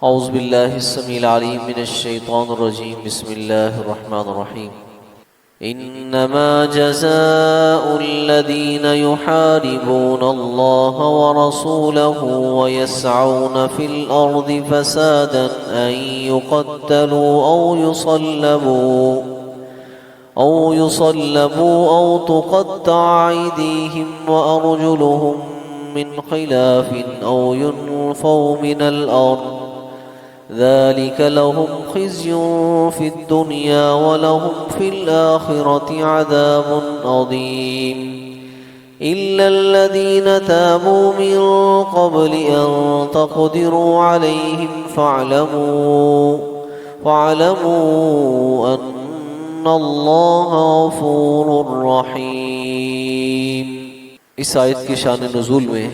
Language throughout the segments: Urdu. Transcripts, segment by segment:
اعوذ باللہ السمیع العلیم من الشیطان الرجیم بسم اللہ الرحمن الرحیم انما جزاء الذین یحاربون اللہ ورسولہ ویسعون فی الارض فسادا ان یقتلوا او يصلبوا او تقطع ایدیہم وارجلہم من خلاف او ينفوا من الارض ذلك لهم خزي في الدنيا ولهم في الآخرة عذاب عظيم إلا الذين تابوا من قبل أن تقدروا عليهم فاعلموا أن الله غفور رحيم۔ اس آیت کی شان نزول میں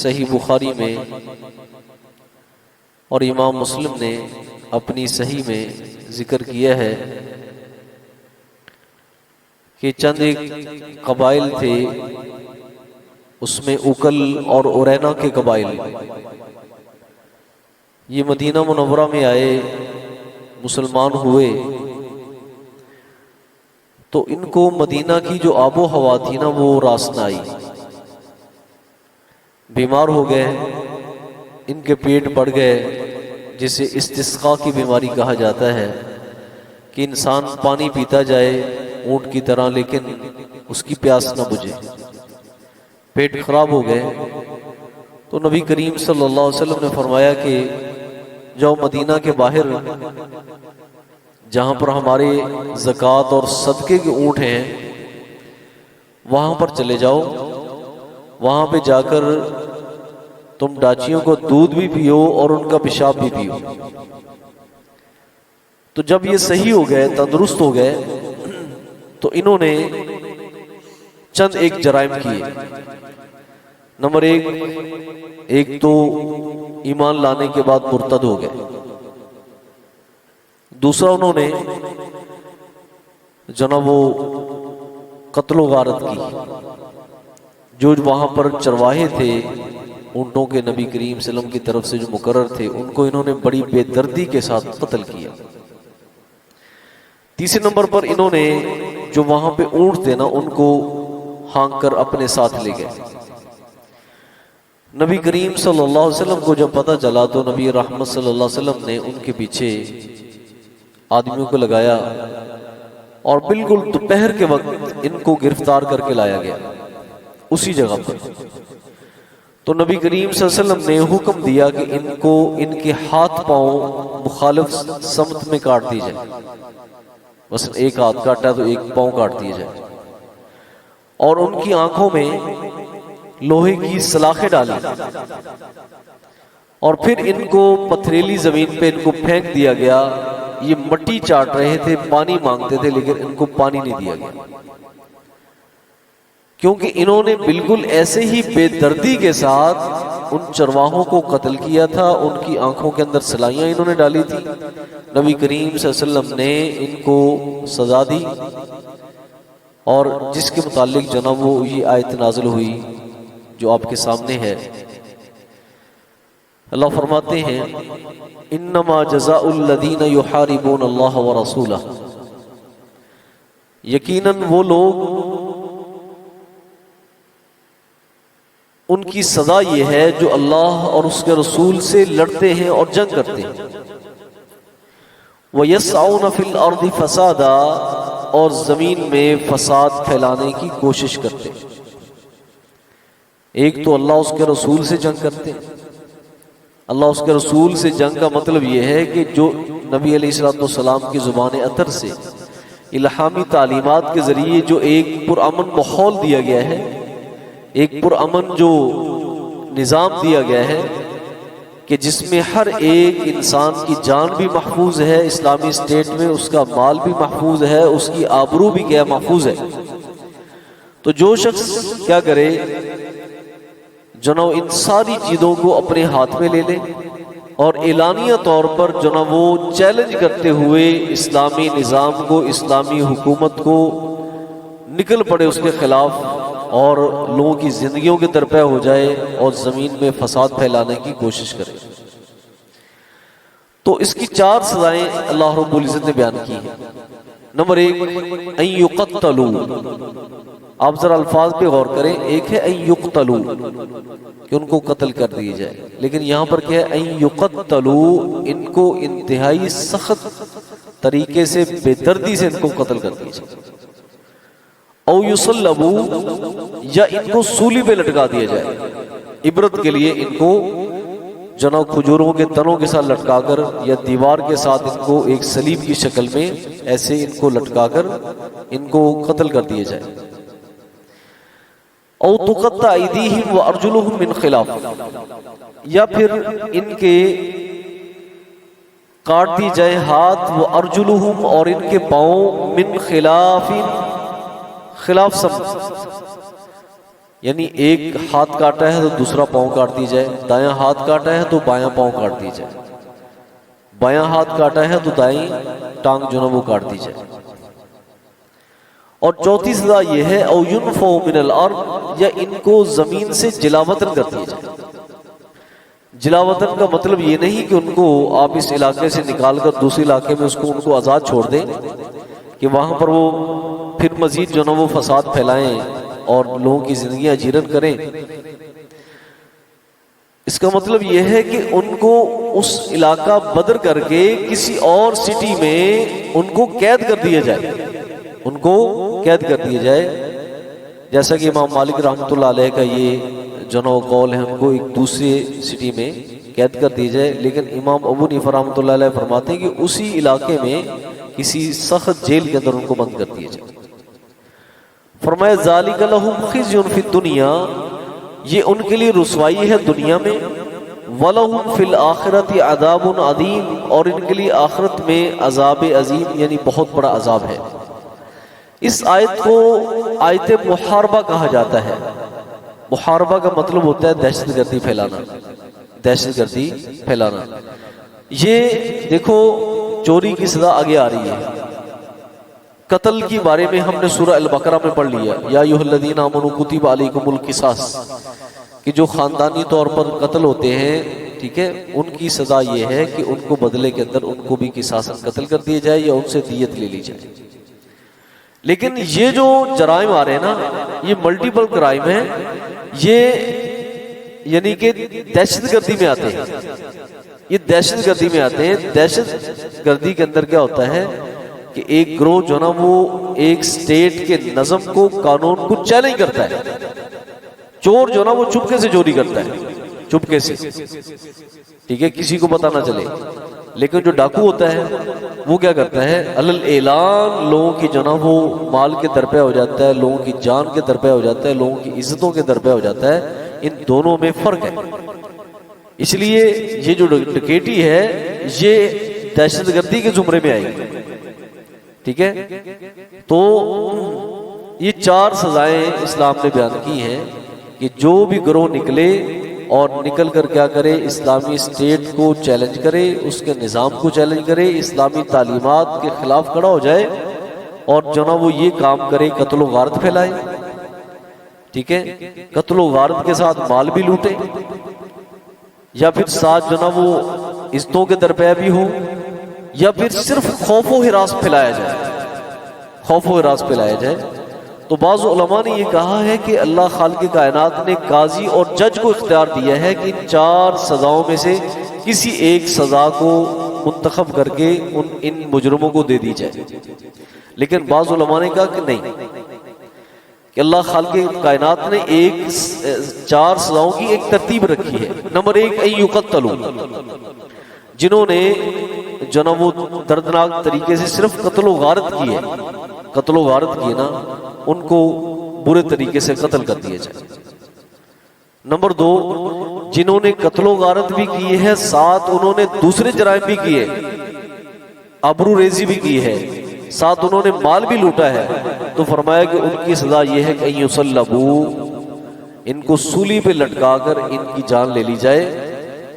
صحیح بخاری میں اور امام مسلم نے اپنی صحیح میں ذکر کیا ہے کہ چند ایک قبائل تھے، اس میں اکل اور اورینا کے قبائل، یہ مدینہ منورہ میں آئے، مسلمان ہوئے تو ان کو مدینہ کی جو آب و ہوا تھی نا وہ راس نہ آئی، بیمار ہو گئے، ان کے پیٹ بڑھ گئے، جسے استسقاء کی بیماری کہا جاتا ہے کہ انسان پانی پیتا جائے اونٹ کی طرح لیکن اس کی پیاس نہ بجھے، پیٹ خراب ہو گئے۔ تو نبی کریم صلی اللہ علیہ وسلم نے فرمایا کہ جاؤ مدینہ کے باہر جہاں پر ہمارے زکوٰۃ اور صدقے کے اونٹ ہیں وہاں پر چلے جاؤ، وہاں پہ جا کر تم ڈاچیوں کو دودھ بھی پیو اور ان کا پیشاب بھی پیو۔ تو جب یہ صحیح ہو گئے، تندرست ہو گئے، تو انہوں نے چند ایک جرائم کیے۔ نمبر ایک تو ایمان لانے کے بعد مرتد ہو گئے، دوسرا انہوں نے جناب وہ قتل و غارت کی، جو وہاں پر چرواہے تھے اونٹوں کے، نبی کریم صلی اللہ علیہ وسلم کی طرف سے جو مقرر تھے، ان کو انہوں نے بڑی بے دردی کے ساتھ قتل کیا۔ تیسرے نمبر پر انہوں نے جو وہاں پہ اونٹ تھے نا ان کو ہانک کر اپنے ساتھ لے گئے۔ نبی کریم صلی اللہ علیہ وسلم کو جب پتہ چلا تو نبی رحمت صلی اللہ علیہ وسلم نے ان کے پیچھے آدمیوں کو لگایا اور بالکل دوپہر کے وقت ان کو گرفتار کر کے لایا گیا اسی جگہ پر۔ تو نبی کریم صلی اللہ علیہ وسلم نے حکم دیا کہ ان کے ہاتھ پاؤں مخالف سمت میں کاٹ دی جائے، بس ایک ہاتھ کاٹا تو ایک پاؤں کاٹ دیا جائے، اور ان کی آنکھوں میں لوہے کی سلاخیں ڈالی، اور پھر ان کو پتھریلی زمین پہ ان کو پھینک دیا گیا۔ یہ مٹی چاٹ رہے تھے، پانی مانگتے تھے، لیکن ان کو پانی نہیں دیا گیا، کیونکہ انہوں نے بالکل ایسے ہی بے دردی کے ساتھ ان چرواہوں کو قتل کیا تھا، ان کی آنکھوں کے اندر سلائیاں انہوں نے ڈالی تھی۔ نبی کریم صلی اللہ علیہ وسلم نے ان کو سزا دی، اور جس کے متعلق جناب وہ یہ آیت نازل ہوئی جو آپ کے سامنے ہے۔ اللہ فرماتے ہیں انما جزاء الذین یحاربون اللہ ورسولہ، یقیناً وہ لوگ، ان کی سزا یہ ہے جو اللہ اور اس کے رسول سے لڑتے ہیں اور جنگ کرتے ہیں۔ وَيَسْعَوْنَ فِي الْأَرْضِ فَسَادًا، اور زمین میں فساد پھیلانے کی کوشش کرتے ہیں۔ ایک تو اللہ اس کے رسول سے جنگ کرتے ہیں۔ اللہ اس کے رسول سے جنگ کا مطلب یہ ہے کہ جو نبی علیہ السلام کی زبان اطہر سے الہامی تعلیمات کے ذریعے جو ایک پرامن ماحول دیا گیا ہے، ایک پرامن جو نظام دیا گیا ہے کہ جس میں ہر ایک انسان کی جان بھی محفوظ ہے، اسلامی اسٹیٹ میں اس کا مال بھی محفوظ ہے، اس کی آبرو بھی کیا محفوظ ہے۔ تو جو شخص کیا کرے جناب ان ساری چیزوں کو اپنے ہاتھ میں لے لے اور اعلانیہ طور پر جناب وہ چیلنج کرتے ہوئے اسلامی نظام کو، اسلامی حکومت کو نکل پڑے اس کے خلاف اور لوگوں کی زندگیوں کے درپے ہو جائے اور زمین میں فساد پھیلانے کی کوشش کرے۔ تو اس کی 4 سزائیں اللہ رب العزت نے بیان کی ہیں۔ نمبر 1 ان یقتلوا، آپ ذرا الفاظ پہ غور کریں، ایک ہے ان یقتلوا کہ ان کو قتل کر دیے جائے، لیکن یہاں پر کیا ہے ان یقتلوا، ان کو انتہائی سخت طریقے سے بے دردی سے ان کو قتل کر دیے جائے، او یصلبوا یا ان کو سولی پہ لٹکا دیا جائے، عبرت کے لیے ان کو جناب کھجوروں کے تنوں کے ساتھ لٹکا کر یا دیوار کے ساتھ ان کو ایک صلیب کی شکل میں ایسے ان کو لٹکا کر ان کو قتل کر دیا جائے، او تقطع ایدیہم وارجلہم من خلاف، یا پھر ان کے کاٹ دی جائے ہاتھ، وارجلہم اور ان کے پاؤں، من خلاف، خلاف سمت، یعنی ایک ہاتھ کاٹا ہے تو دوسرا پاؤں کاٹ دی جائے، دایاں ہاتھ کاٹا ہے تو بایاں پاؤں کاٹ دی جائے، بایاں ہاتھ کاٹا ہے تو دائیں ٹانگ جو ہے وہ کاٹ دی جائے۔ اور چوتھی سزا یہ ہے او ينفوا من الارض، یا ان کو زمین سے جلا وطن کر دیا جائے۔ جلا وطن کا مطلب یہ نہیں کہ ان کو آپ اس علاقے سے نکال کر دوسرے علاقے میں ان کو آزاد چھوڑ دیں کہ وہاں پر وہ پھر مزید جو ہے وہ فساد پھیلائیں اور لوگوں کی زندگیاں جیرن کریں۔ اس کا مطلب یہ ہے کہ ان کو اس علاقہ بدر کر کے کسی اور سٹی میں ان کو قید کر دیا جائے، ان کو قید کر دیا جائے، جیسا کہ امام مالک رحمۃ اللہ علیہ کا یہ جنو قول ہے، ان کو ایک دوسرے سٹی میں قید کر دی جائے، لیکن امام ابو حنیفہ رحمۃ اللہ علیہ فرماتے ہیں کہ اسی علاقے میں کسی سخت جیل کے اندر ان کو بند کر دیا جائے۔ فرمایا ذالک لہم خزی فی الدنیا، یہ ان کے لیے رسوائی ہے دنیا میں، وَلَهُمْ فِي الْآخِرَةِ عَذَابٌ عَظِيمٌ، اور ان کے لیے آخرت میں عذاب عظیم یعنی بہت بڑا عذاب ہے۔ اس آیت کو آیت محاربہ کہا جاتا ہے۔ محاربہ کا مطلب ہوتا ہے دہشت گردی پھیلانا، دہشت گردی پھیلانا۔ یہ دیکھو چوری کی سزا آگے آ رہی ہے، قتل کی بارے میں ہم نے سورہ البقرہ میں پڑھ لیا، یا ایھا الذین آمنوا کتب علیکم القصاص، کہ جو خاندانی طور پر قتل ہوتے ہیں، ٹھیک ہے، ان کی سزا یہ ہے کہ ان کو بدلے کے اندر ان کو بھی قصاصاً قتل کر دیا جائے یا ان سے دیت لے لی جائے۔ لیکن یہ جو جرائم آ رہے ہیں نا، یہ ملٹیپل کرائم ہیں، یہ یعنی کہ دہشت گردی میں آتے ہیں، یہ دہشت گردی میں آتے ہیں۔ دہشت گردی کے اندر کیا ہوتا ہے کہ ایک گروہ جو نا وہ ایک سٹیٹ کے نظم کو، قانون کو چیلنج کرتا ہے۔ چور جو نا وہ چپکے سے چوری کرتا ہے، چپکے سے، ٹھیک ہے، کسی کو پتہ نہ چلے۔ لیکن جو ڈاکو ہوتا ہے وہ کیا کرتا ہے، علل اعلان لوگوں کی جو نا وہ مال کے درپے ہو جاتا ہے، لوگوں کی جان کے درپے ہو جاتا ہے، لوگوں کی عزتوں کے درپے ہو جاتا ہے۔ ان دونوں میں فرق ہے، اس لیے یہ جو ڈکیٹی ہے یہ دہشت گردی کے زمرے میں آئے گی، ٹھیک ہے۔ تو یہ 4 سزائیں اسلام نے بیان کی ہیں کہ جو بھی گروہ نکلے اور نکل کر کیا کرے، اسلامی اسٹیٹ کو چیلنج کرے، اس کے نظام کو چیلنج کرے، اسلامی تعلیمات کے خلاف کھڑا ہو جائے اور جو نا وہ یہ کام کرے، قتل و غارت پھیلائے، ٹھیک ہے، قتل و غارت کے ساتھ مال بھی لوٹے، یا پھر ساتھ جو نا وہ عزتوں کے درپے بھی ہو، یا پھر صرف خوف و ہراس پھیلایا جائے، خوف و ہراس پھیلایا جائے۔ تو بعض علماء نے یہ کہا ہے کہ اللہ خالق کائنات نے قاضی اور جج کو اختیار دیا ہے کہ 4 سزاؤں میں سے کسی ایک سزا کو منتخب کر کے ان مجرموں کو دے دی جائے، لیکن بعض علماء نے کہا کہ نہیں، کہ اللہ خالق کائنات نے 4 سزاؤں کی ایک ترتیب رکھی ہے۔ نمبر 1 ان یقتلوا، جنہوں نے جناب وہ دردناک طریقے سے صرف قتل و غارت کی ہے، قتل و غارت کی ہے نا، ان کو برے طریقے سے قتل کر دیا جائے۔ نمبر 2 جنہوں نے قتل و غارت بھی کی ہے، ساتھ انہوں نے دوسرے جرائم بھی کیے، آبرو ریزی بھی کی ہے، ساتھ انہوں نے مال بھی لوٹا ہے، تو فرمایا کہ ان کی سزا یہ ہے کہ ان یصلبوا، ان کو سولی پہ لٹکا کر ان کی جان لے لی جائے،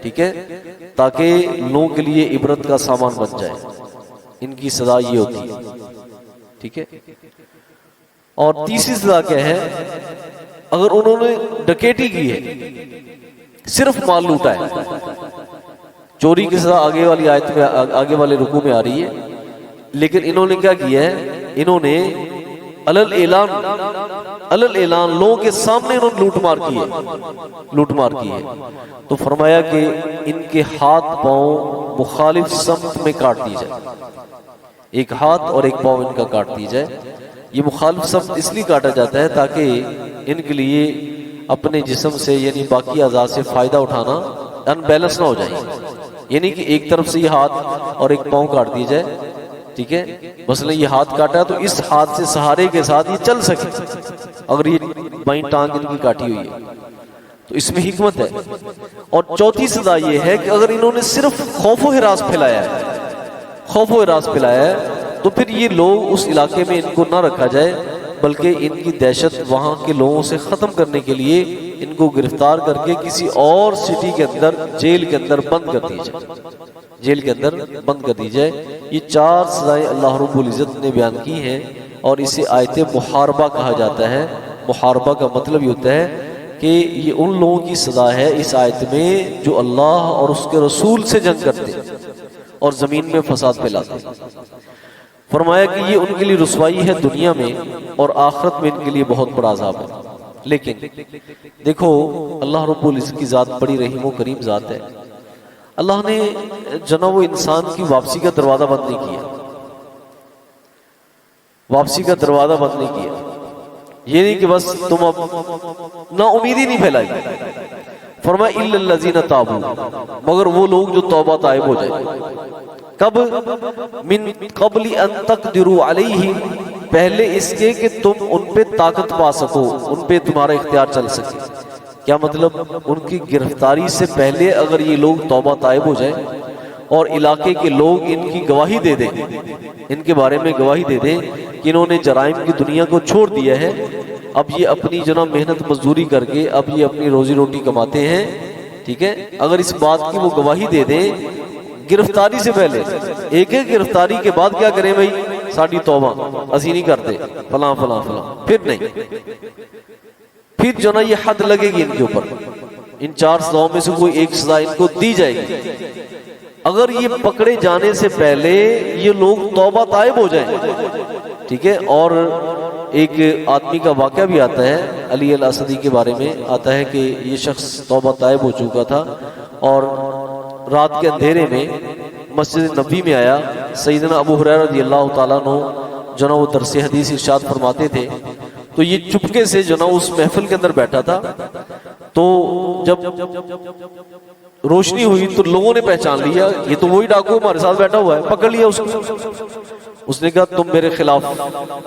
ٹھیک ہے، تاکہ لوگوں کے لیے عبرت کا سامان بن جائے۔ ان کی سزا یہ ہوتی ہے، ٹھیک ہے۔ اور تیسری سزا کیا ہے، اگر انہوں نے ڈکیٹی کی ہے، صرف مال لوٹا ہے، چوری کی سزا آگے والی آیت میں آگے والے رکوع میں آ رہی ہے، لیکن انہوں نے کیا کیا ہے، انہوں نے علل اعلان لوگوں کے سامنے انہوں نے لوٹ مار کی ہے۔ تو فرمایا کہ ان کے ہاتھ پاؤں مخالف سمت میں کاٹ دی جائے، ایک ہاتھ اور ایک پاؤں ان کا کاٹ دی جائے۔ یہ مخالف سمت اس لیے کاٹا جاتا ہے تاکہ ان کے لیے اپنے جسم سے یعنی باقی اعضاء سے فائدہ اٹھانا ان بیلنس نہ ہو جائے، یعنی کہ ایک طرف سے یہ ہاتھ اور ایک پاؤں کاٹ دی جائے، ٹھیک ہے، مثلا یہ ہاتھ کاٹا تو اس ہاتھ سے سہارے کے ساتھ یہ چل سکے، اگر یہ بائیں ٹانگ ان کی کاٹی ہوئی ہے تو اس میں حکمت ہے۔ اور چوتھی سزا یہ ہے کہ اگر انہوں نے صرف خوف و ہراس پھیلایا ہے تو پھر یہ لوگ اس علاقے میں ان کو نہ رکھا جائے، بلکہ ان کی دہشت وہاں کے لوگوں سے ختم کرنے کے لیے ان کو گرفتار کر کے کسی اور سٹی کے اندر جیل کے اندر بند کر دی جائے۔ یہ 4 سزائیں اللہ رب العزت نے بیان کی ہیں، اور اسے آیت محاربہ کہا جاتا ہے۔ محاربہ کا مطلب یہ ہوتا ہے کہ یہ ان لوگوں کی سزا ہے اس آیت میں جو اللہ اور اس کے رسول سے جنگ کرتے اور زمین میں فساد پھیلاتے۔ فرمایا کہ یہ ان کے لیے رسوائی ہے دنیا میں، اور آخرت میں ان کے لیے بہت بڑا عذاب ہے۔ لیکن دیکھو اللہ رب العزت کی ذات بڑی رحیم و کریم ذات ہے۔ اللہ نے جناب و انسان کی واپسی کا دروازہ بند نہیں کیا، یہ نہیں کہ بس تم اب نا امیدی نہیں پھیلائی۔ فرمایا الا الذین تابوا، مگر وہ لوگ جو توبہ طائب ہو جائیں۔ کب؟ من قبل ان تقدروا علیہم، پہلے اس کے کہ تم ان پہ طاقت پا سکو، ان پہ تمہارا اختیار چل سکے۔ کیا مطلب؟ ان کی گرفتاری سے پہلے اگر یہ لوگ توبہ طائب ہو جائیں اور علاقے کے لوگ ان کی گواہی دے دیں، ان کے بارے میں گواہی دے دیں کہ انہوں نے جرائم کی دنیا کو چھوڑ دیا ہے، اب یہ اپنی جناب محنت مزدوری کر کے اب یہ اپنی روزی روٹی کماتے ہیں، ٹھیک ہے، اگر اس بات کی وہ گواہی دے دیں گرفتاری سے پہلے، ایک گرفتاری کے بعد کیا کریں بھائی ساڑی توبہ اسی نہیں کرتے فلاں فلاں فلاں، پھر نہیں، پھر جو نا یہ حد لگے گی ان کے اوپر، ان 4 سزاؤں میں سے کوئی ایک سزا ان کو دی جائے گی۔ اگر یہ پکڑے جانے سے پہلے یہ لوگ توبہ طائب ہو جائیں، ٹھیک ہے، اور ایک آدمی کا واقعہ بھی آتا ہے علی الاسدی کے بارے میں آتا ہے کہ یہ شخص توبہ طائب ہو چکا تھا اور رات کے اندھیرے میں مسجد نبوی میں آیا۔ سیدنا ابو ہریرہ رضی اللہ تعالیٰ عنہ جو نا وہ درس حدیث ارشاد فرماتے تھے، تو یہ چپکے سے جو نا اس محفل کے اندر بیٹھا تھا، تو جب روشنی ہوئی تو لوگوں نے پہچان لیا یہ تو وہی ڈاکو ہمارے ساتھ بیٹھا ہوا ہے، پکڑ لیا اس کو۔ اس نے کہا تم میرے خلاف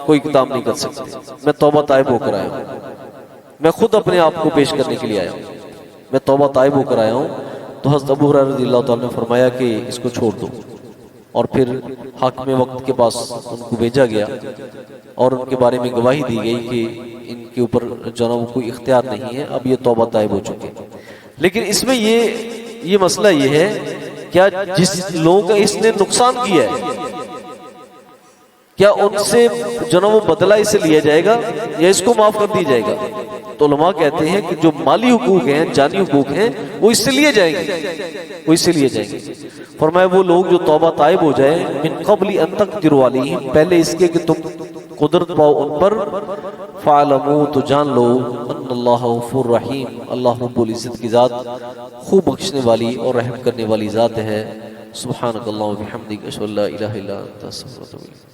کوئی اقدام نہیں کر سکتے، میں توبہ طائب ہو کر آیا ہوں، میں خود اپنے آپ کو پیش کرنے کے لیے آیا ہوں، میں توبہ طائب ہو کر آیا ہوں۔ تو حضرت ابو ہریرہ رضی اللہ تعالیٰ نے فرمایا کہ اس کو چھوڑ دو، اور پھر حاکم وقت کے پاس ان کو بھیجا گیا اور ان کے بارے میں گواہی دی گئی کہ ان کے اوپر جناب کوئی اختیار نہیں ہے، اب یہ توبہ طائب ہو چکے۔ لیکن اس میں یہ مسئلہ یہ ہے کیا جس لوگوں کا اس نے نقصان کیا ہے کیا ان سے جناب وہ بدلہ اسے لیا جائے گا یا اس کو معاف کر دی جائے گا؟ تو علماء کہتے ہیں کہ جو مالی حقوق ہیں، جانی حقوق ہیں، وہ اس سے لیے جائیں گے، فرمایا وہ لوگ جو توبہ طائب ہو جائیں من قبل ان تقدروا علیہم، پہلے اس کے کہ تم قدرت پاؤ ان پر، فاعلموا تو جان لو ان اللہ غفور رحیم، اللہ رب العزت کی ذات خوب بخشنے والی اور رحم کرنے والی ذات ہے۔ سبحانک اللہم و بحمدک اشہد ان لا الہ الا انت استغفرک و اتوب الیک۔